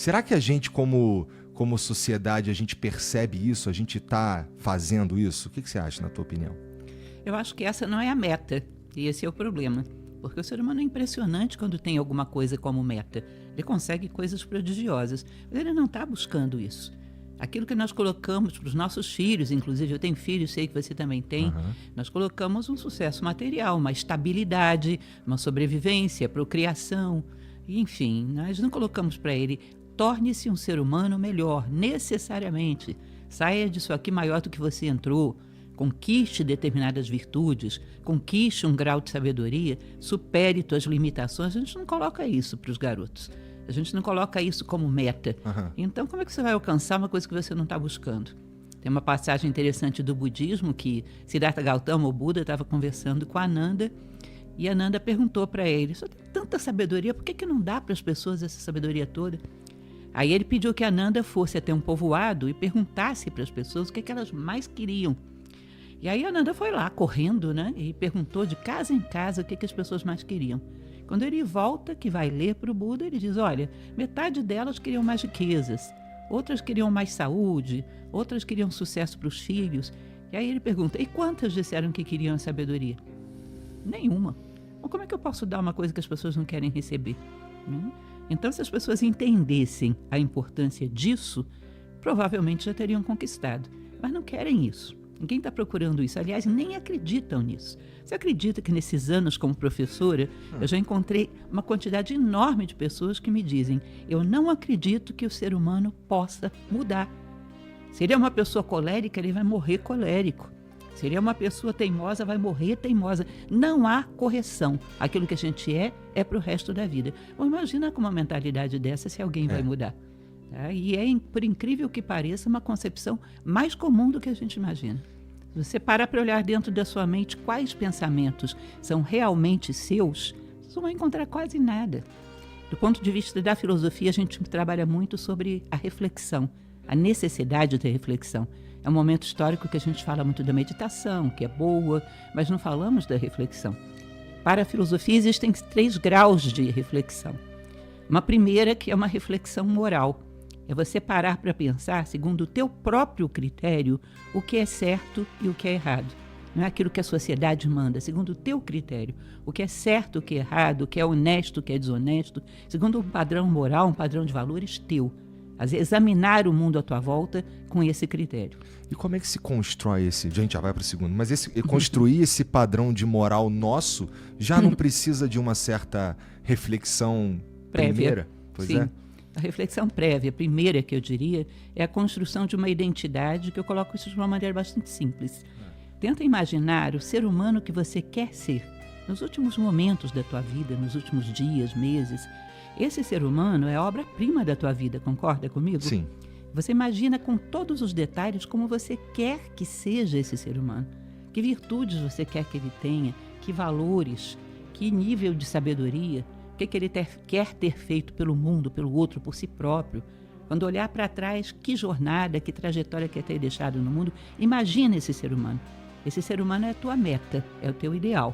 Será que a gente, como sociedade, a gente percebe isso? A gente está fazendo isso? O que você acha, na tua opinião? Eu acho que essa não é a meta, e esse é o problema. Porque o ser humano é impressionante quando tem alguma coisa como meta. Ele consegue coisas prodigiosas, mas ele não está buscando isso. Aquilo que nós colocamos para os nossos filhos, inclusive eu tenho filhos, sei que você também tem, nós colocamos um sucesso material, uma estabilidade, uma sobrevivência, procriação, enfim, nós não colocamos para ele, torne-se um ser humano melhor, necessariamente, saia disso aqui maior do que você entrou, conquiste determinadas virtudes, conquiste um grau de sabedoria, supere suas limitações. A gente não coloca isso para os garotos. A gente não coloca isso como meta. Então, como é que você vai alcançar uma coisa que você não está buscando? Tem uma passagem interessante do budismo que Siddhartha Gautama, o Buda, estava conversando com a Ananda e a Ananda perguntou para ele, só tem tanta sabedoria, por que não dá para as pessoas essa sabedoria toda? Aí ele pediu que a Ananda fosse até um povoado e perguntasse para as pessoas o que elas mais queriam. E aí a Ananda foi lá, correndo, né? E perguntou de casa em casa o que as pessoas mais queriam. Quando ele volta, que vai ler para o Buda, ele diz, olha, metade delas queriam mais riquezas, outras queriam mais saúde, outras queriam sucesso para os filhos. E aí ele pergunta, e quantas disseram que queriam a sabedoria? Nenhuma. Então, como é que eu posso dar uma coisa que as pessoas não querem receber? Então, se as pessoas entendessem a importância disso, provavelmente já teriam conquistado. Mas não querem isso. Ninguém está procurando isso. Aliás, nem acreditam nisso. Você acredita que nesses anos como professora, eu já encontrei uma quantidade enorme de pessoas que me dizem, eu não acredito que o ser humano possa mudar. Se ele é uma pessoa colérica, ele vai morrer colérico. Se ele é uma pessoa teimosa, vai morrer teimosa. Não há correção. Aquilo que a gente é para o resto da vida. Bom, imagina com uma mentalidade dessa se alguém vai mudar. Tá? E é, por incrível que pareça, uma concepção mais comum do que a gente imagina. Se você parar para olhar dentro da sua mente quais pensamentos são realmente seus, você não vai encontrar quase nada. Do ponto de vista da filosofia, a gente trabalha muito sobre a reflexão, a necessidade da reflexão. É um momento histórico que a gente fala muito da meditação, que é boa, mas não falamos da reflexão. Para a filosofia, existem 3 graus de reflexão. Uma primeira, que é uma reflexão moral. É você parar para pensar, segundo o teu próprio critério, o que é certo e o que é errado. Não é aquilo que a sociedade manda, segundo o teu critério. O que é certo, o que é errado, o que é honesto, o que é desonesto, segundo um padrão moral, um padrão de valores teu. Examinar o mundo à tua volta com esse critério. E como é que se constrói esse... A gente já vai para o segundo. Mas construir esse padrão de moral nosso já não precisa de uma certa reflexão primeira? Pois Sim. é. A reflexão prévia, a primeira que eu diria, é a construção de uma identidade, que eu coloco isso de uma maneira bastante simples. Tenta imaginar o ser humano que você quer ser nos últimos momentos da tua vida, nos últimos dias, meses. Esse ser humano é a obra-prima da tua vida, concorda comigo? Sim. Você imagina com todos os detalhes como você quer que seja esse ser humano. Que virtudes você quer que ele tenha, que valores, que nível de sabedoria, o que ele quer ter feito pelo mundo, pelo outro, por si próprio. Quando olhar para trás, que jornada, que trajetória quer ter deixado no mundo, imagina esse ser humano. Esse ser humano é a tua meta, é o teu ideal.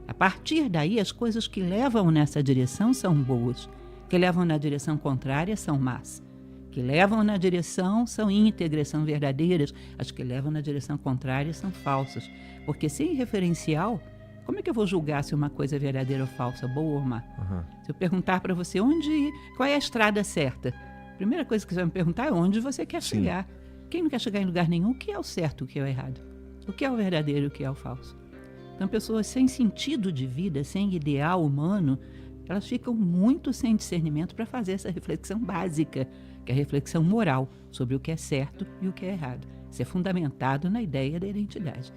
A partir daí, as coisas que levam nessa direção são boas, que levam na direção contrária são más, que levam na direção são íntegras, são verdadeiras, as que levam na direção contrária são falsas. Porque sem referencial, como é que eu vou julgar se uma coisa é verdadeira ou falsa, boa ou má? Se eu perguntar para você qual é a estrada certa, a primeira coisa que você vai me perguntar é onde você quer chegar. Quem não quer chegar em lugar nenhum, o que é o certo, o que é o errado? O que é o verdadeiro e o que é o falso? Então, pessoas sem sentido de vida, sem ideal humano, elas ficam muito sem discernimento para fazer essa reflexão básica, que é a reflexão moral sobre o que é certo e o que é errado. Isso é fundamentado na ideia da identidade.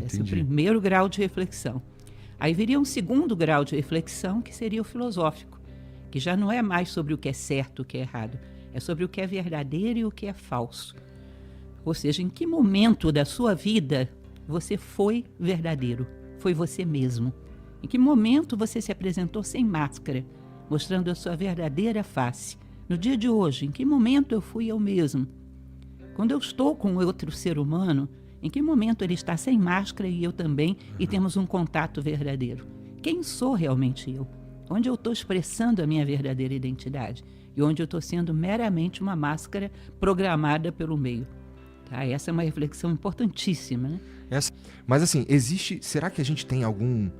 Esse é o primeiro grau de reflexão. Aí viria um segundo grau de reflexão, que seria o filosófico, que já não é mais sobre o que é certo e o que é errado, é sobre o que é verdadeiro e o que é falso. Ou seja, em que momento da sua vida você foi verdadeiro, foi você mesmo? Em que momento você se apresentou sem máscara, mostrando a sua verdadeira face? No dia de hoje, em que momento eu fui eu mesmo? Quando eu estou com outro ser humano, em que momento ele está sem máscara e eu também, e temos um contato verdadeiro? Quem sou realmente eu? Onde eu estou expressando a minha verdadeira identidade e onde eu estou sendo meramente uma máscara programada pelo meio. Tá? Essa é uma reflexão importantíssima, né? Mas assim, será que a gente tem algum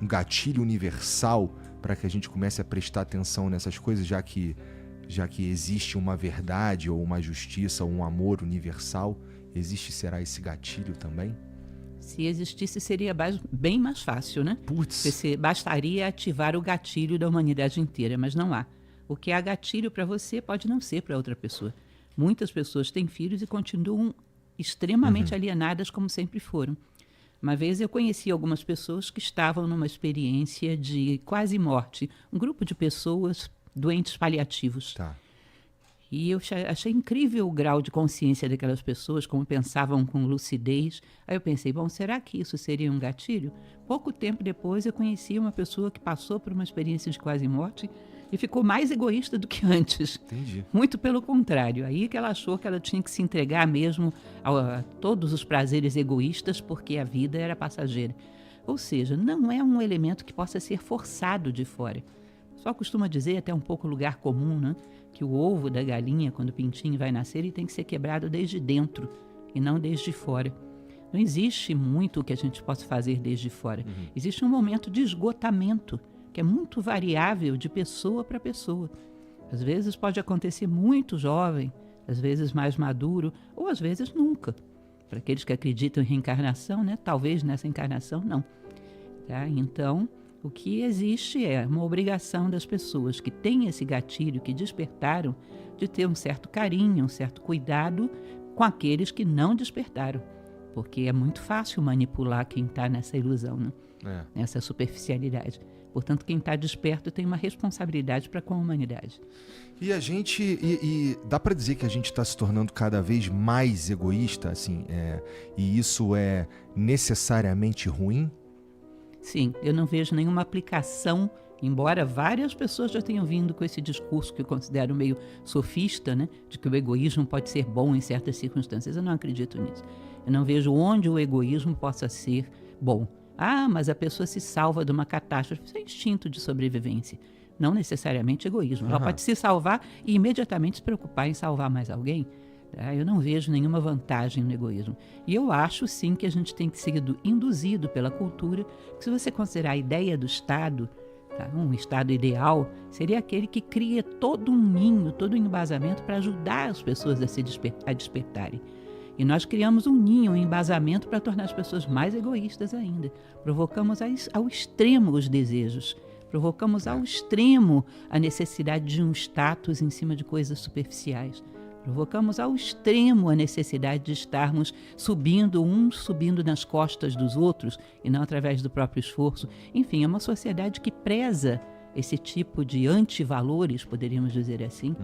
um gatilho universal para que a gente comece a prestar atenção nessas coisas, já que existe uma verdade ou uma justiça ou um amor universal? Será esse gatilho também? Se existisse, seria bem mais fácil, né? Putz. Bastaria ativar o gatilho da humanidade inteira, mas não há. O que é gatilho para você pode não ser para outra pessoa. Muitas pessoas têm filhos e continuam extremamente alienadas como sempre foram. Uma vez eu conheci algumas pessoas que estavam numa experiência de quase morte. Um grupo de pessoas doentes paliativos. Tá. E eu achei incrível o grau de consciência daquelas pessoas, como pensavam com lucidez. Aí eu pensei, bom, será que isso seria um gatilho? Pouco tempo depois eu conheci uma pessoa que passou por uma experiência de quase morte e ficou mais egoísta do que antes. Entendi. Muito pelo contrário. Aí que ela achou que ela tinha que se entregar mesmo a todos os prazeres egoístas, porque a vida era passageira. Ou seja, não é um elemento que possa ser forçado de fora. Só costuma dizer, até um pouco lugar comum, né, que o ovo da galinha, quando o pintinho vai nascer, ele tem que ser quebrado desde dentro e não desde fora. Não existe muito que a gente possa fazer desde fora. Existe um momento de esgotamento, que é muito variável de pessoa para pessoa. Às vezes pode acontecer muito jovem, às vezes mais maduro, ou às vezes nunca. Para aqueles que acreditam em reencarnação, né, talvez nessa encarnação não. Tá? Então, o que existe é uma obrigação das pessoas que têm esse gatilho, que despertaram, de ter um certo carinho, um certo cuidado com aqueles que não despertaram. Porque é muito fácil manipular quem está nessa ilusão, né? Nessa superficialidade. Portanto, quem está desperto tem uma responsabilidade para com a humanidade. E a gente, dá para dizer que a gente está se tornando cada vez mais egoísta, assim, e isso é necessariamente ruim? Sim, eu não vejo nenhuma aplicação, embora várias pessoas já tenham vindo com esse discurso que eu considero meio sofista, né, de que o egoísmo pode ser bom em certas circunstâncias. Eu não acredito nisso. Eu não vejo onde o egoísmo possa ser bom. Ah, mas a pessoa se salva de uma catástrofe. Isso é instinto de sobrevivência, não necessariamente egoísmo. Ela pode se salvar e imediatamente se preocupar em salvar mais alguém. Tá? Eu não vejo nenhuma vantagem no egoísmo. E eu acho, sim, que a gente tem que ser induzido pela cultura. Que se você considerar a ideia do Estado, tá? Um Estado ideal, seria aquele que cria todo um ninho, todo um embasamento para ajudar as pessoas a despertarem. E nós criamos um ninho, um embasamento para tornar as pessoas mais egoístas ainda. Provocamos ao extremo os desejos. Provocamos ao extremo a necessidade de um status em cima de coisas superficiais. Provocamos ao extremo a necessidade de estarmos subindo nas costas dos outros e não através do próprio esforço. Enfim, é uma sociedade que preza esse tipo de antivalores, poderíamos dizer assim,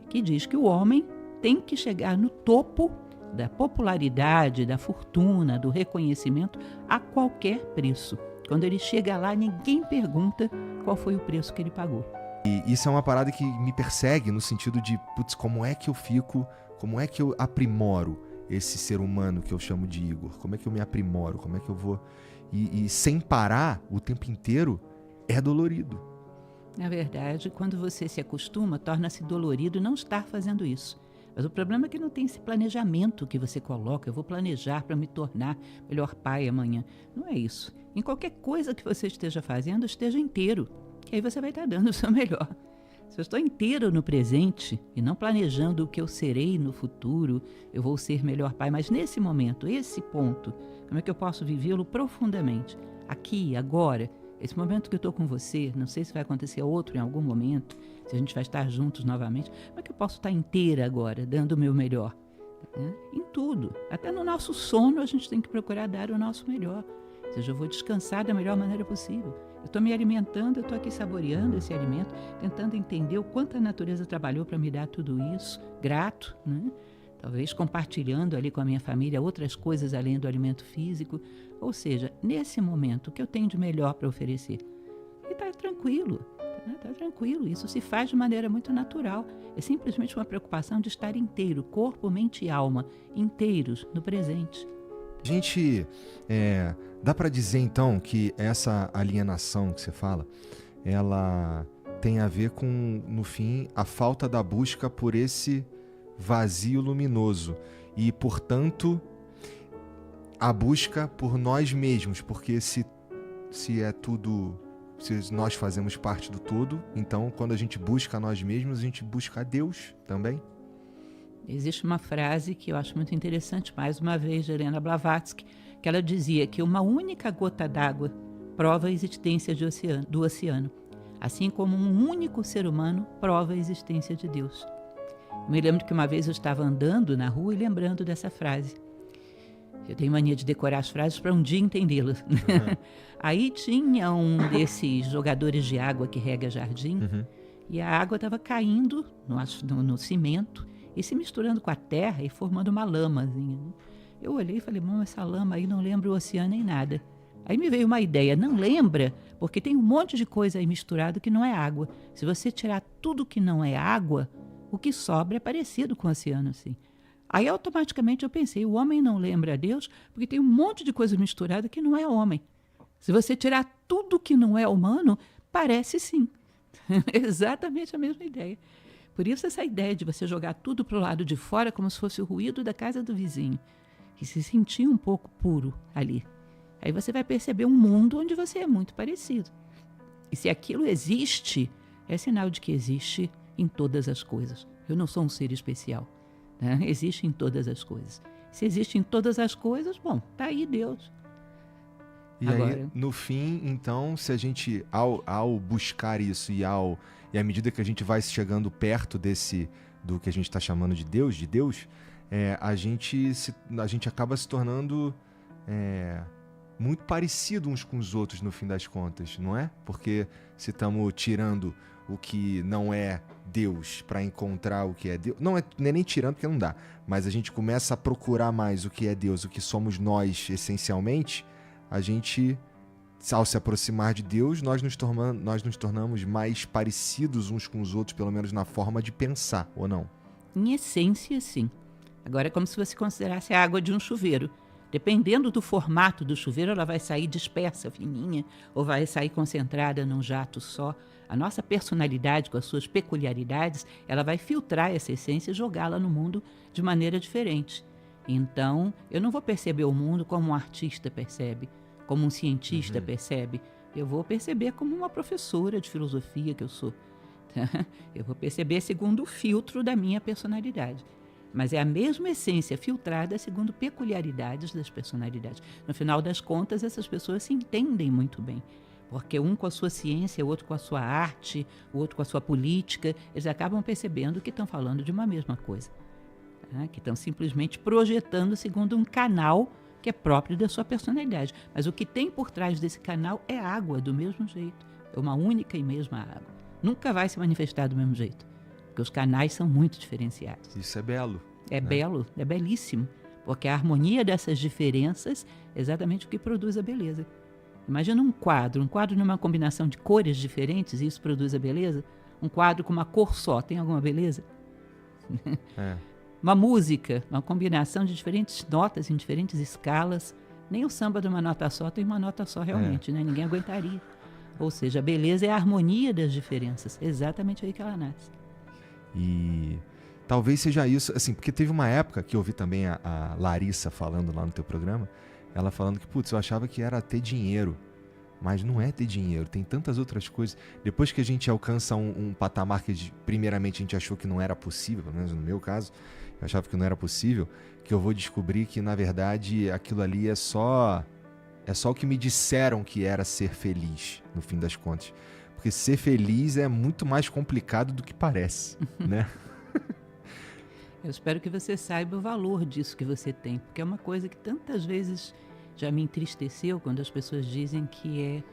que diz que o homem tem que chegar no topo da popularidade, da fortuna, do reconhecimento a qualquer preço. Quando ele chega lá, ninguém pergunta qual foi o preço que ele pagou. E isso é uma parada que me persegue no sentido de, putz, como é que eu aprimoro esse ser humano que eu chamo de Igor? Como é que eu me aprimoro? Como é que eu vou... E sem parar o tempo inteiro, é dolorido. Na verdade, quando você se acostuma, torna-se dolorido não estar fazendo isso. Mas o problema é que não tem esse planejamento que você coloca. Eu vou planejar para me tornar melhor pai amanhã. Não é isso. Em qualquer coisa que você esteja fazendo, esteja inteiro. Que aí você vai estar dando o seu melhor. Se eu estou inteiro no presente e não planejando o que eu serei no futuro, eu vou ser melhor pai. Mas nesse momento, esse ponto, como é que eu posso vivê-lo profundamente? Aqui, agora, esse momento que eu estou com você, não sei se vai acontecer outro em algum momento, se a gente vai estar juntos novamente, como é que eu posso estar inteira agora, dando o meu melhor? Em tudo. Até no nosso sono a gente tem que procurar dar o nosso melhor. Ou seja, eu vou descansar da melhor maneira possível. Eu estou me alimentando, eu estou aqui saboreando esse alimento, tentando entender o quanto a natureza trabalhou para me dar tudo isso, grato, né? Talvez compartilhando ali com a minha família outras coisas além do alimento físico. Ou seja, nesse momento, o que eu tenho de melhor para oferecer? E está tranquilo, tá tranquilo. Isso se faz de maneira muito natural. É simplesmente uma preocupação de estar inteiro, corpo, mente e alma, inteiros no presente. A gente, dá para dizer então que essa alienação que você fala, ela tem a ver com, no fim, a falta da busca por esse vazio luminoso e, portanto, a busca por nós mesmos, porque se nós fazemos parte do todo, então quando a gente busca a nós mesmos, a gente busca a Deus também. Existe uma frase que eu acho muito interessante, mais uma vez, de Helena Blavatsky, que ela dizia que uma única gota d'água prova a existência do oceano, assim como um único ser humano prova a existência de Deus. Eu me lembro que uma vez eu estava andando na rua e lembrando dessa frase. Eu tenho mania de decorar as frases para um dia entendê-las. Uhum. Aí tinha um desses jogadores de água que rega jardim, e a água estava caindo no cimento e se misturando com a terra e formando uma lamazinha. Eu olhei e falei, essa lama aí não lembra o oceano nem nada. Aí me veio uma ideia, não lembra, porque tem um monte de coisa aí misturado que não é água. Se você tirar tudo que não é água, o que sobra é parecido com o oceano, assim. Aí automaticamente eu pensei, o homem não lembra a Deus porque tem um monte de coisa misturada que não é homem. Se você tirar tudo que não é humano, parece sim. Exatamente a mesma ideia. Por isso essa ideia de você jogar tudo para o lado de fora como se fosse o ruído da casa do vizinho, e se sentir um pouco puro ali. Aí você vai perceber um mundo onde você é muito parecido. E se aquilo existe, é sinal de que existe em todas as coisas. Eu não sou um ser especial, né? Existe em todas as coisas. Se existe em todas as coisas, bom, tá aí Deus. E agora, aí, no fim, então, se a gente, ao buscar isso e à medida que a gente vai chegando perto do que a gente está chamando de Deus, a gente acaba se tornando muito parecido uns com os outros no fim das contas, não é? Porque se estamos tirando o que não é Deus para encontrar o que é Deus, não é nem tirando porque não dá, mas a gente começa a procurar mais o que é Deus, o que somos nós essencialmente, a gente, ao se aproximar de Deus, nós nos tornamos mais parecidos uns com os outros, pelo menos na forma de pensar, ou não? Em essência, sim. Agora é como se você considerasse a água de um chuveiro. Dependendo do formato do chuveiro, ela vai sair dispersa, fininha, ou vai sair concentrada num jato só. A nossa personalidade, com as suas peculiaridades, ela vai filtrar essa essência e jogá-la no mundo de maneira diferente. Então, eu não vou perceber o mundo como um artista percebe, como um cientista percebe. Eu vou perceber como uma professora de filosofia que eu sou. Eu vou perceber segundo o filtro da minha personalidade. Mas é a mesma essência filtrada segundo peculiaridades das personalidades. No final das contas, essas pessoas se entendem muito bem. Porque um com a sua ciência, o outro com a sua arte, o outro com a sua política, eles acabam percebendo que estão falando de uma mesma coisa. Que estão simplesmente projetando segundo um canal que é próprio da sua personalidade. Mas o que tem por trás desse canal é água, do mesmo jeito. É uma única e mesma água. Nunca vai se manifestar do mesmo jeito. Porque os canais são muito diferenciados. Isso é belo. É belo, é belíssimo. Porque a harmonia dessas diferenças é exatamente o que produz a beleza. Imagina um quadro numa combinação de cores diferentes, e isso produz a beleza. Um quadro com uma cor só, tem alguma beleza? Uma música, uma combinação de diferentes notas em diferentes escalas. Nem o samba de uma nota só tem uma nota só realmente, né? Ninguém aguentaria. Ou seja, a beleza é a harmonia das diferenças. Exatamente aí que ela nasce. E talvez seja isso, assim, porque teve uma época que eu ouvi também a Larissa falando lá no teu programa, ela falando que, eu achava que era ter dinheiro, mas não é ter dinheiro, tem tantas outras coisas. Depois que a gente alcança um patamar que primeiramente a gente achou que não era possível, pelo menos no meu caso, eu achava que não era possível, que eu vou descobrir que, na verdade, aquilo ali é só o que me disseram que era ser feliz, no fim das contas. Porque ser feliz é muito mais complicado do que parece, né? Eu espero que você saiba o valor disso que você tem, porque é uma coisa que tantas vezes já me entristeceu quando as pessoas dizem que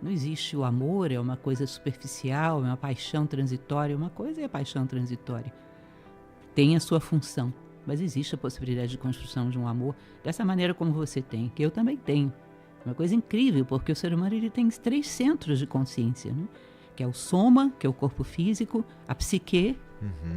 não existe o amor, é uma coisa superficial, é uma paixão transitória. Uma coisa é a paixão transitória. Tem a sua função, mas existe a possibilidade de construção de um amor dessa maneira como você tem, que eu também tenho. Uma coisa incrível, porque o ser humano ele tem 3 centros de consciência, né? Que é o soma, que é o corpo físico, a psique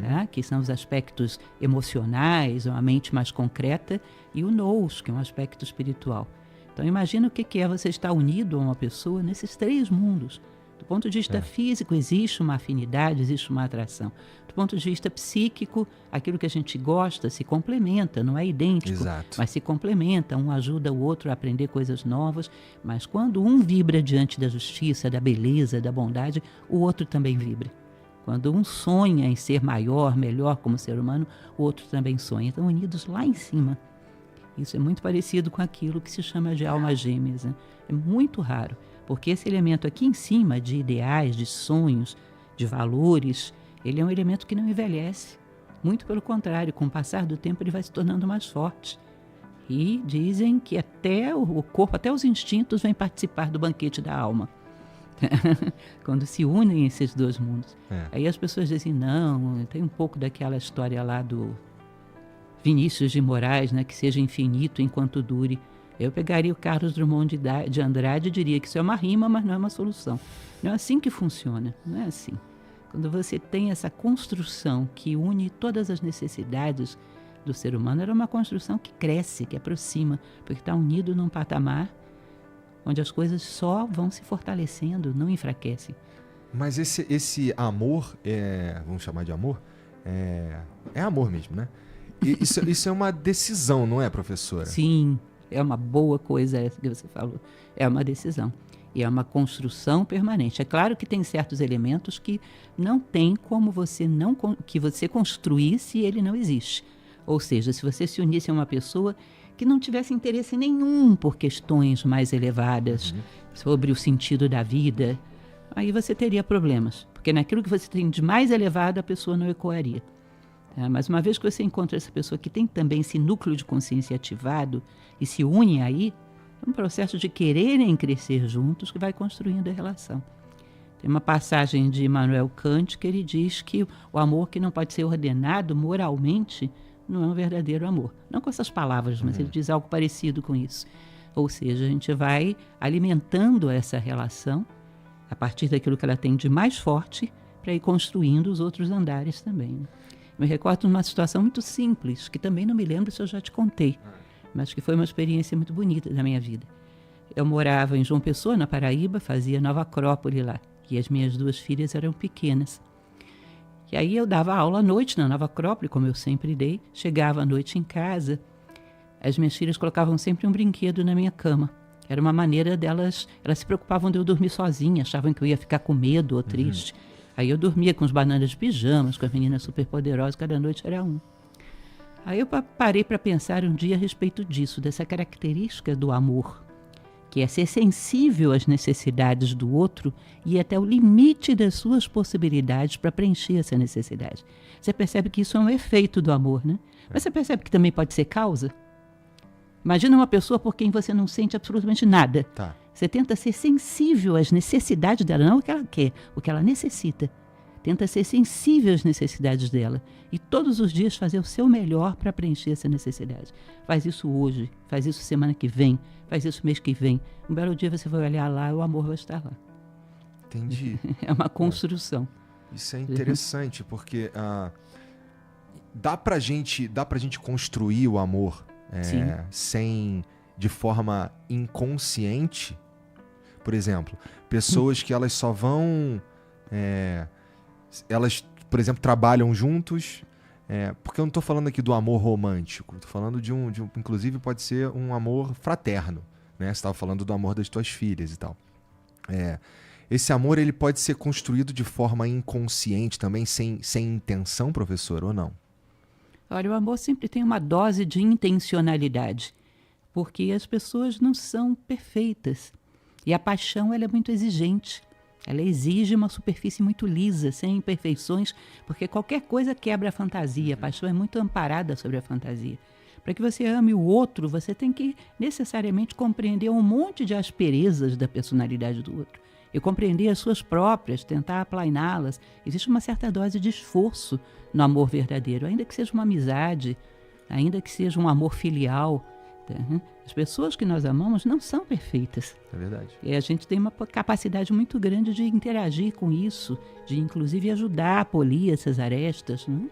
tá? Que são os aspectos emocionais, uma mente mais concreta, e o nous, que é um aspecto espiritual. Então imagina o que é você estar unido a uma pessoa nesses 3 mundos. Do ponto de vista físico, existe uma afinidade, existe uma atração. Do ponto de vista psíquico, aquilo que a gente gosta se complementa, não é idêntico, Exato. mas se complementa, um ajuda o outro a aprender coisas novas. Mas quando um vibra diante da justiça, da beleza, da bondade, o outro também vibra. Quando um sonha em ser maior, melhor como ser humano, o outro também sonha. Estão unidos lá em cima. Isso é muito parecido com aquilo que se chama de almas gêmeas, né? É muito raro, porque esse elemento aqui em cima de ideais, de sonhos, de valores, ele é um elemento que não envelhece. Muito pelo contrário, com o passar do tempo ele vai se tornando mais forte. E dizem que até o corpo, até os instintos vêm participar do banquete da alma. Quando se unem esses 2 mundos. Aí as pessoas dizem, não, tem um pouco daquela história lá do Vinícius de Moraes, né, que seja infinito enquanto dure. Eu pegaria o Carlos Drummond de Andrade e diria que isso é uma rima, mas não é uma solução. Não é assim que funciona, não é assim. Quando você tem essa construção que une todas as necessidades do ser humano, era uma construção que cresce, que aproxima, porque está unido num patamar onde as coisas só vão se fortalecendo, não enfraquecem. Mas esse amor, vamos chamar de amor, é amor mesmo, né? E isso é uma decisão, não é, professora? Sim, é uma boa coisa essa que você falou. É uma decisão. E é uma construção permanente. É claro que tem certos elementos que não tem como que você construir se ele não existe. Ou seja, se você se unisse a uma pessoa que não tivesse interesse nenhum por questões mais elevadas sobre o sentido da vida, aí você teria problemas. Porque naquilo que você tem de mais elevado, a pessoa não ecoaria. Mas uma vez que você encontra essa pessoa que tem também esse núcleo de consciência ativado e se une aí, é um processo de quererem crescer juntos que vai construindo a relação. Tem uma passagem de Immanuel Kant que ele diz que o amor que não pode ser ordenado moralmente não é um verdadeiro amor. Não com essas palavras, mas ele diz algo parecido com isso. Ou seja, a gente vai alimentando essa relação a partir daquilo que ela tem de mais forte para ir construindo os outros andares também, né? Me recordo de uma situação muito simples, que também não me lembro se eu já te contei, mas que foi uma experiência muito bonita da minha vida. Eu morava em João Pessoa, na Paraíba, fazia Nova Acrópole lá, e as minhas 2 filhas eram pequenas. E aí eu dava aula à noite na Nova Acrópole, como eu sempre dei, chegava à noite em casa, as minhas filhas colocavam sempre um brinquedo na minha cama. Era uma maneira delas, elas se preocupavam de eu dormir sozinha, achavam que eu ia ficar com medo ou triste. Aí eu dormia com os bananas de pijamas, com as meninas superpoderosas, cada noite era um. Aí eu parei para pensar um dia a respeito disso, dessa característica do amor, que é ser sensível às necessidades do outro e até o limite das suas possibilidades para preencher essa necessidade. Você percebe que isso é um efeito do amor, né? Mas você percebe que também pode ser causa? Imagina uma pessoa por quem você não sente absolutamente nada. Tá. Você tenta ser sensível às necessidades dela, não o que ela quer, o que ela necessita. Tenta ser sensível às necessidades dela e todos os dias fazer o seu melhor para preencher essa necessidade. Faz isso hoje, faz isso semana que vem, faz isso mês que vem. Um belo dia você vai olhar lá e o amor vai estar lá. Entendi. É uma construção. Isso é interessante, porque dá pra gente construir o amor de forma inconsciente. Por exemplo, pessoas que elas só vão... elas, por exemplo, trabalham juntos, porque eu não estou falando aqui do amor romântico, estou falando de um... Inclusive pode ser um amor fraterno, né? Você estava falando do amor das tuas filhas e tal. Esse amor ele pode ser construído de forma inconsciente também, sem intenção, professor, ou não? Olha, o amor sempre tem uma dose de intencionalidade, porque as pessoas não são perfeitas. E a paixão ela é muito exigente. Ela exige uma superfície muito lisa, sem imperfeições, porque qualquer coisa quebra a fantasia. A paixão é muito amparada sobre a fantasia. Para que você ame o outro, você tem que necessariamente compreender um monte de asperezas da personalidade do outro. E compreender as suas próprias, tentar aplainá-las. Existe uma certa dose de esforço no amor verdadeiro, ainda que seja uma amizade, ainda que seja um amor filial. Tá? As pessoas que nós amamos não são perfeitas. É verdade. E a gente tem uma capacidade muito grande de interagir com isso, de inclusive ajudar a polir essas arestas, né?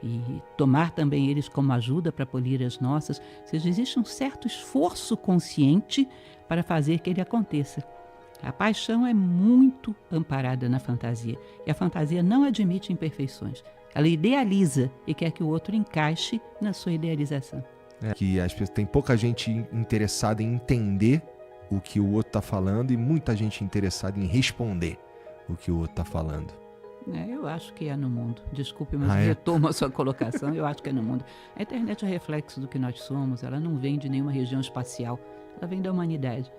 E tomar também eles como ajuda para polir as nossas. Ou seja, existe um certo esforço consciente para fazer que ele aconteça. A paixão é muito amparada na fantasia. E a fantasia não admite imperfeições. Ela idealiza e quer que o outro encaixe na sua idealização. Que as pessoas, tem pouca gente interessada em entender o que o outro está falando e muita gente interessada em responder o que o outro está falando. Eu acho que é no mundo. Desculpe, mas retomo a sua colocação. Eu acho que é no mundo. A internet é reflexo do que nós somos. Ela não vem de nenhuma região espacial. Ela vem da humanidade.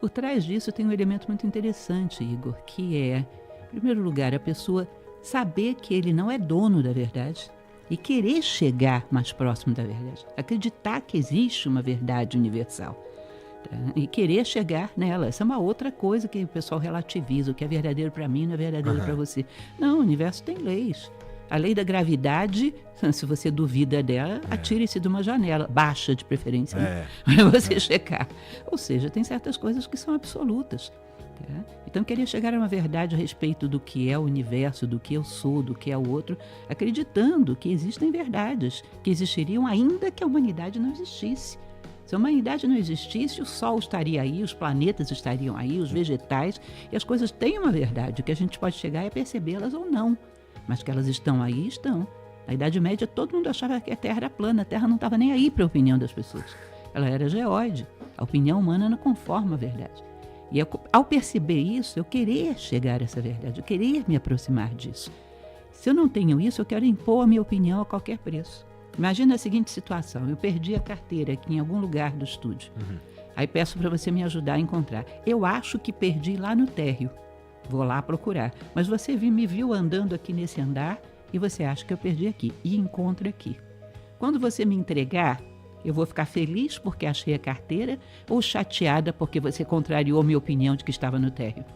Por trás disso tem um elemento muito interessante, Igor, que é, em primeiro lugar, a pessoa saber que ele não é dono da verdade e querer chegar mais próximo da verdade. Acreditar que existe uma verdade universal. E querer chegar nela. Essa é uma outra coisa que o pessoal relativiza. O que é verdadeiro para mim não é verdadeiro para você. Não, o universo tem leis. A lei da gravidade, se você duvida dela, atire-se de uma janela, baixa de preferência, para você checar. Ou seja, tem certas coisas que são absolutas. Tá? Então, querer chegar a uma verdade a respeito do que é o universo, do que eu sou, do que é o outro, acreditando que existem verdades, que existiriam ainda que a humanidade não existisse. Se a humanidade não existisse, o Sol estaria aí, os planetas estariam aí, os vegetais, e as coisas têm uma verdade. O que a gente pode chegar é percebê-las ou não. Mas que elas estão aí, estão. Na Idade Média, todo mundo achava que a Terra era plana. A Terra não estava nem aí para a opinião das pessoas. Ela era geóide. A opinião humana não conforma a verdade. E ao perceber isso, eu querer chegar a essa verdade, eu querer me aproximar disso. Se eu não tenho isso, eu quero impor a minha opinião a qualquer preço. Imagina a seguinte situação, eu perdi a carteira aqui em algum lugar do estúdio. Aí peço para você me ajudar a encontrar. Eu acho que perdi lá no térreo. Vou lá procurar. Mas você me viu andando aqui nesse andar e você acha que eu perdi aqui. E encontra aqui. Quando você me entregar, eu vou ficar feliz porque achei a carteira ou chateada porque você contrariou minha opinião de que estava no térreo?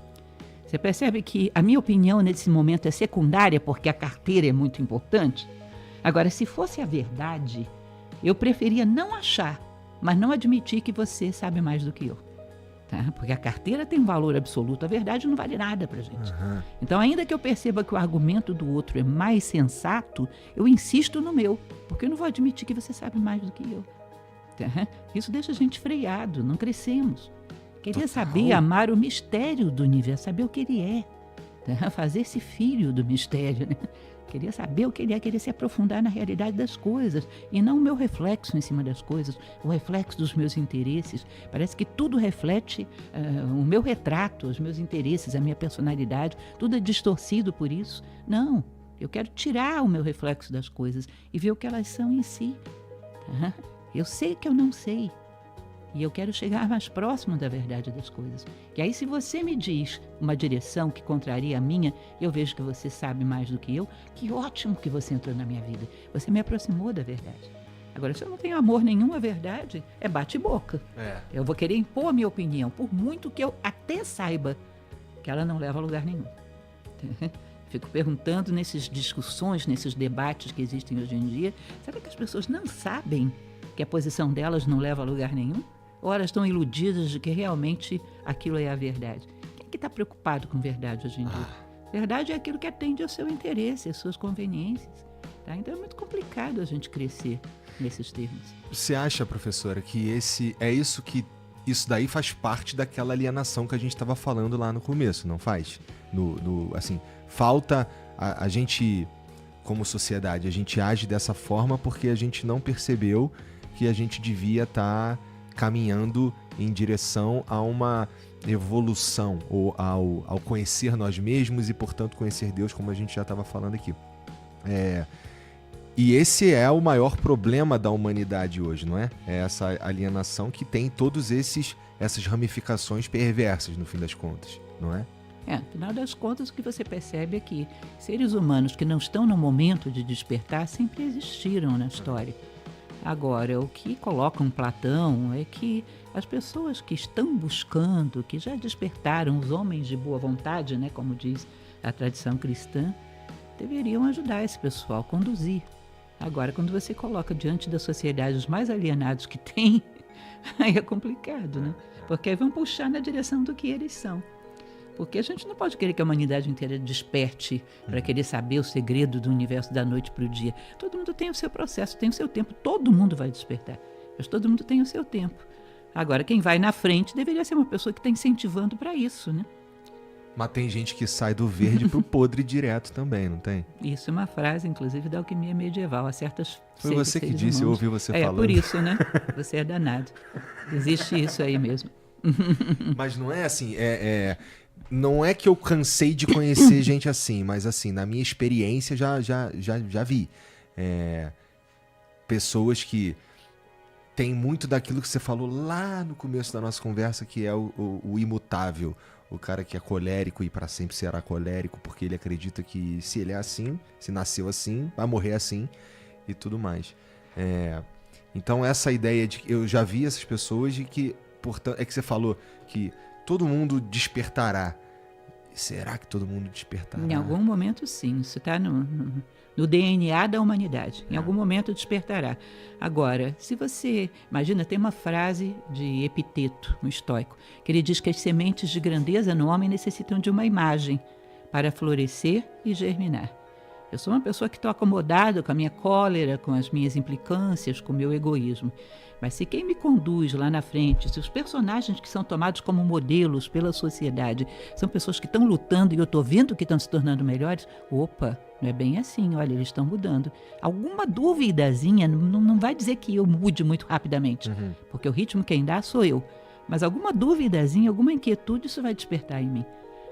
Você percebe que a minha opinião nesse momento é secundária porque a carteira é muito importante? Agora, se fosse a verdade, eu preferia não achar, mas não admitir que você sabe mais do que eu. Tá? Porque a carteira tem um valor absoluto, a verdade não vale nada pra gente. Então, ainda que eu perceba que o argumento do outro é mais sensato, eu insisto no meu, porque eu não vou admitir que você sabe mais do que eu. Tá? Isso deixa a gente freado, não crescemos. Queria saber, amar o mistério do universo, saber o que ele é. Tá? Fazer-se filho do mistério, né? Queria saber o que ele é, queria se aprofundar na realidade das coisas e não o meu reflexo em cima das coisas, o reflexo dos meus interesses. Parece que tudo reflete o meu retrato, os meus interesses, a minha personalidade, tudo é distorcido por isso. Não, eu quero tirar o meu reflexo das coisas e ver o que elas são em si. Tá? Eu sei que eu não sei. E eu quero chegar mais próximo da verdade das coisas. E aí, se você me diz uma direção que contraria a minha, eu vejo que você sabe mais do que eu, que ótimo que você entrou na minha vida. Você me aproximou da verdade. Agora, se eu não tenho amor nenhum à verdade, é bate-boca. Eu vou querer impor a minha opinião, por muito que eu até saiba que ela não leva a lugar nenhum. Fico perguntando nessas discussões, nesses debates que existem hoje em dia, será que as pessoas não sabem que a posição delas não leva a lugar nenhum? Ou elas estão iludidas de que realmente aquilo é a verdade? Quem é que está preocupado com verdade hoje em dia? Verdade é aquilo que atende ao seu interesse, às suas conveniências. Tá? Então é muito complicado a gente crescer nesses termos. Você acha, professora, que isso daí faz parte daquela alienação que a gente estava falando lá no começo, não faz? Assim, falta a gente, como sociedade, a gente age dessa forma porque a gente não percebeu que a gente devia estar caminhando em direção a uma evolução ou ao conhecer nós mesmos e, portanto, conhecer Deus, como a gente já estava falando aqui. E esse é o maior problema da humanidade hoje, não é? É essa alienação que tem todas essas ramificações perversas, no fim das contas, não é? No final das contas, o que você percebe é que seres humanos que não estão no momento de despertar sempre existiram na história. Agora, o que colocam Platão é que as pessoas que estão buscando, que já despertaram, os homens de boa vontade, né, como diz a tradição cristã, deveriam ajudar esse pessoal a conduzir. Agora, quando você coloca diante da sociedade os mais alienados que tem, Aí é complicado, né? Porque aí vão puxar na direção do que eles são. Porque a gente não pode querer que a humanidade inteira desperte para querer saber o segredo do universo da noite para o dia. Todo mundo tem o seu processo, tem o seu tempo. Todo mundo vai despertar. Mas todo mundo tem o seu tempo. Agora, quem vai na frente deveria ser uma pessoa que está incentivando para isso, né? Mas tem gente que sai do verde pro podre direto também, não tem? Isso é uma frase, inclusive, da alquimia medieval. Há certas Foi você que disse, eu ouvi você falando. É, por isso, né? Você é danado. Existe isso aí mesmo. Mas não é assim, não é que eu cansei de conhecer gente assim, mas assim, na minha experiência já vi. Pessoas que têm muito daquilo que você falou lá no começo da nossa conversa, que é o imutável. O cara que é colérico e para sempre será colérico, porque ele acredita que se ele é assim, se nasceu assim, vai morrer assim e tudo mais. Então essa ideia de que eu já vi essas pessoas de que, portanto, é que você falou que todo mundo despertará. Será que todo mundo despertará? Em algum momento, sim. Isso está no DNA da humanidade. Em algum momento despertará. Agora, se você... Imagina, tem uma frase de Epiteto, um estoico, que ele diz que as sementes de grandeza no homem necessitam de uma imagem para florescer e germinar. Eu sou uma pessoa que estou acomodada com a minha cólera, com as minhas implicâncias, com o meu egoísmo. Mas se quem me conduz lá na frente, se os personagens que são tomados como modelos pela sociedade são pessoas que estão lutando e eu estou vendo que estão se tornando melhores, opa, não é bem assim, olha, eles estão mudando. Alguma duvidazinha não vai dizer que eu mude muito rapidamente, porque o ritmo quem dá sou eu. Mas alguma duvidazinha, alguma inquietude, isso vai despertar em mim.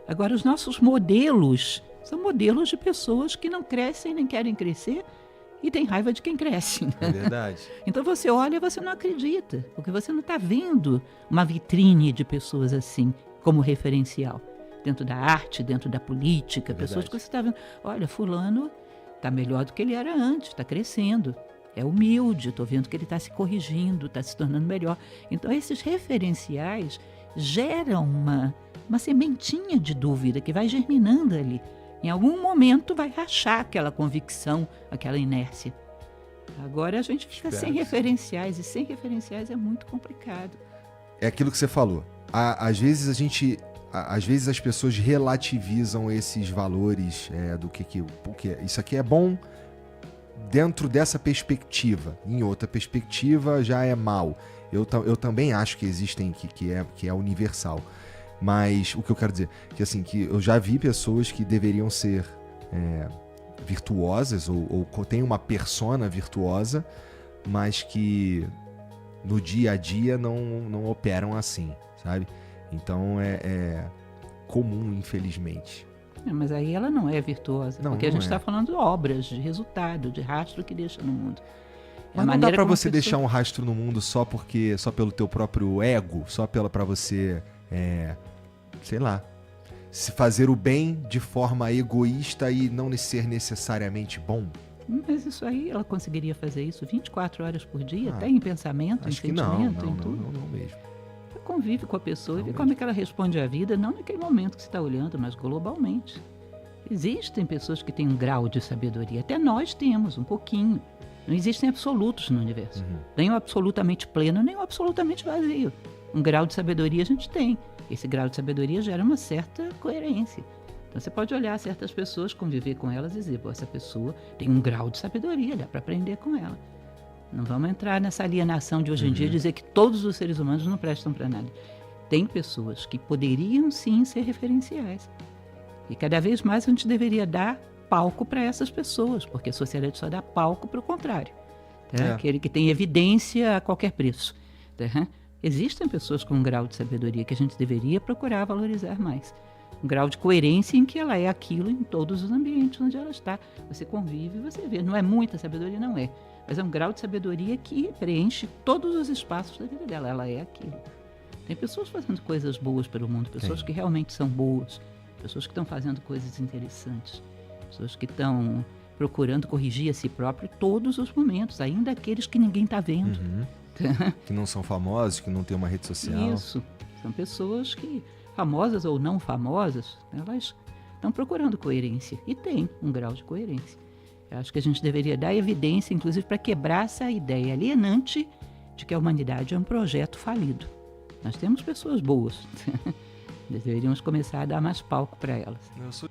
Agora, os nossos modelos são modelos de pessoas que não crescem nem querem crescer e tem raiva de quem cresce. Né? É verdade. Então você olha e você não acredita, porque você não está vendo uma vitrine de pessoas assim, como referencial. Dentro da arte, dentro da política, pessoas que você está vendo. Olha, fulano está melhor do que ele era antes, está crescendo. É humilde, estou vendo que ele está se corrigindo, está se tornando melhor. Então esses referenciais geram uma sementinha de dúvida que vai germinando ali. Em algum momento vai rachar aquela convicção, aquela inércia. Agora a gente fica sem referenciais, e sem referenciais é muito complicado. É aquilo que você falou. Às vezes as pessoas relativizam esses valores do que isso aqui é bom dentro dessa perspectiva. Em outra perspectiva já é mal. Eu também acho que existem que é universal. Mas o que eu quero dizer que assim, que eu já vi pessoas que deveriam ser virtuosas ou têm uma persona virtuosa, mas que no dia a dia não operam assim, sabe? Então é comum, infelizmente. Mas aí ela não é virtuosa, porque a gente está falando de obras, de resultado, de rastro que deixa no mundo. Mas não dá pra você deixar um rastro no mundo só pelo teu próprio ego, só pra você... sei lá, se fazer o bem de forma egoísta e não ser necessariamente bom. Mas isso aí, ela conseguiria fazer isso 24 horas por dia, até em pensamento, em sentimento, em tudo? Não mesmo. Você convive com a pessoa e vê como é que ela responde à vida, não naquele momento que você está olhando, mas globalmente. Existem pessoas que têm um grau de sabedoria, até nós temos, um pouquinho. Não existem absolutos no universo. Nem o absolutamente pleno, nem o absolutamente vazio. Um grau de sabedoria a gente tem. Esse grau de sabedoria gera uma certa coerência. Então você pode olhar certas pessoas, conviver com elas e dizer, pô, essa pessoa tem um grau de sabedoria, dá para aprender com ela. Não vamos entrar nessa alienação de hoje em dia e dizer que todos os seres humanos não prestam para nada. Tem pessoas que poderiam sim ser referenciais. E cada vez mais a gente deveria dar palco para essas pessoas, porque a sociedade só dá palco para o contrário. Tá? Aquele que tem evidência a qualquer preço. Tá? Existem pessoas com um grau de sabedoria que a gente deveria procurar valorizar mais. Um grau de coerência em que ela é aquilo em todos os ambientes onde ela está. Você convive, você vê. Não é muita sabedoria, não é. Mas é um grau de sabedoria que preenche todos os espaços da vida dela. Ela é aquilo. Tem pessoas fazendo coisas boas pelo mundo, pessoas que realmente são boas, pessoas que estão fazendo coisas interessantes, pessoas que estão procurando corrigir a si próprio todos os momentos, ainda aqueles que ninguém está vendo. Que não são famosos, que não têm uma rede social. Isso. São pessoas que, famosas ou não famosas, elas estão procurando coerência. E tem um grau de coerência. Eu acho que a gente deveria dar evidência, inclusive, para quebrar essa ideia alienante de que a humanidade é um projeto falido. Nós temos pessoas boas. Deveríamos começar a dar mais palco para elas. Eu sou